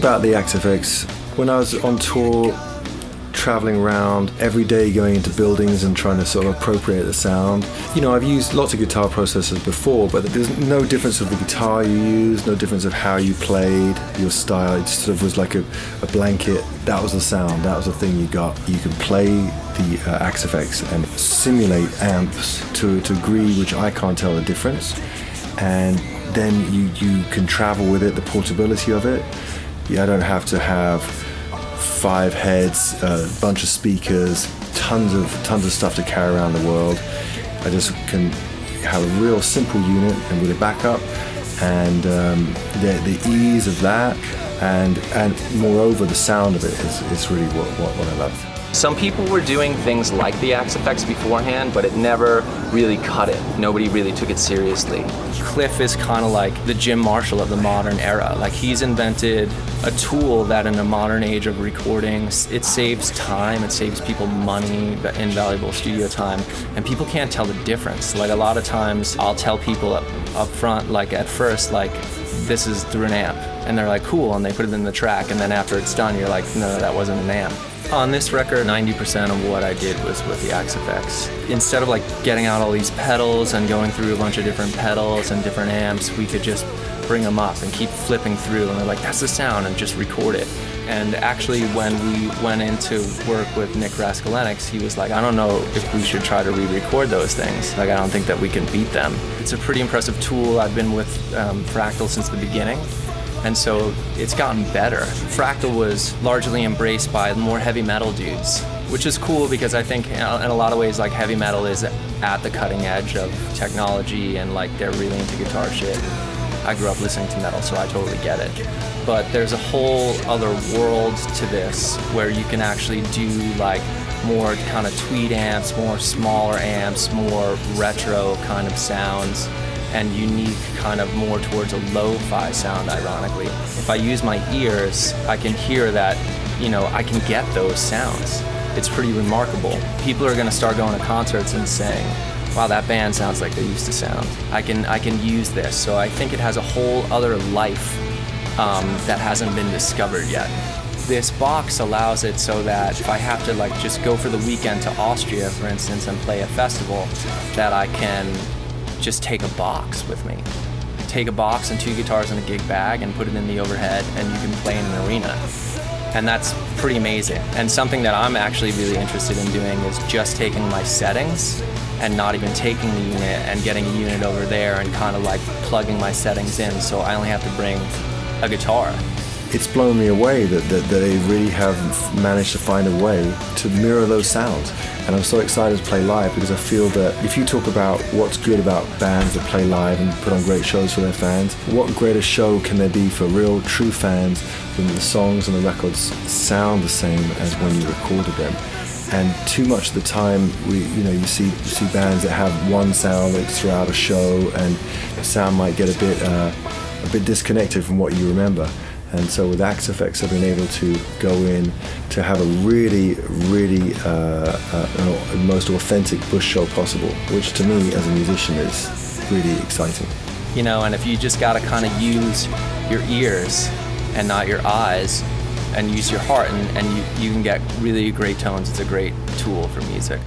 about the XFX, when I was on tour, traveling around every day, going into buildings and trying to sort of appropriate the sound. You know, I've used lots of guitar processors before, but there's no difference of the guitar you use, no difference of how you played, your style. It just sort of was like a blanket. That was the sound, that was the thing you got. You can play the XFX and simulate amps to a degree which I can't tell the difference. And then you can travel with it, the portability of it. I don't have to have 5 heads, a bunch of speakers, tons of stuff to carry around the world. I just can have a real simple unit and with a backup, and the ease of that, and moreover the sound of it is really what I love. Some people were doing things like the XFX beforehand, but it never really cut it. Nobody really took it seriously. Cliff is kind of like the Jim Marshall of the modern era. Like, he's invented a tool that in a modern age of recording, it saves time, it saves people money, invaluable studio time, and people can't tell the difference. Like, a lot of times I'll tell people up front, like at first, like, this is through an amp, and they're like, cool, and they put it in the track, and then after it's done, you're like, no, that wasn't an amp. On this record, 90% of what I did was with the XFX. Instead of like getting out all these pedals and going through a bunch of different pedals and different amps, we could just bring them up and keep flipping through, and they're like, that's the sound, and just record it. And actually, when we went into work with Nick Raskulenix, he was like, I don't know if we should try to re-record those things. Like, I don't think that we can beat them. It's a pretty impressive tool. I've been with Fractal since the beginning, and so it's gotten better. Fractal was largely embraced by more heavy metal dudes, which is cool because I think in a lot of ways, like, heavy metal is at the cutting edge of technology, and like they're really into guitar shit. I grew up listening to metal, so I totally get it. But there's a whole other world to this where you can actually do like more kind of tweed amps, more smaller amps, more retro kind of sounds, and unique kind of more towards a lo-fi sound, ironically. If I use my ears, I can hear that, you know, I can get those sounds. It's pretty remarkable. People are gonna start going to concerts and saying, wow, that band sounds like they used to sound. I can use this. So I think it has a whole other life that hasn't been discovered yet. This box allows it so that if I have to like just go for the weekend to Austria, for instance, and play a festival, that I can just take a box with me. Take a box and 2 guitars in a gig bag and put it in the overhead, and you can play in an arena. And that's pretty amazing. And something that I'm actually really interested in doing is just taking my settings and not even taking the unit and getting a unit over there and kind of like plugging my settings in, so I only have to bring a guitar. It's blown me away that they really have managed to find a way to mirror those sounds. And I'm so excited to play live, because I feel that if you talk about what's good about bands that play live and put on great shows for their fans, what greater show can there be for real, true fans when the songs and the records sound the same as when you recorded them? And too much of the time, you see bands that have one sound that's throughout a show, and the sound might get a bit disconnected from what you remember. And so with XFX, I've been able to go in to have a really, really most authentic Bush show possible, which to me as a musician is really exciting. You know, and if you just gotta kind of use your ears and not your eyes, and use your heart, and you can get really great tones. It's a great tool for music.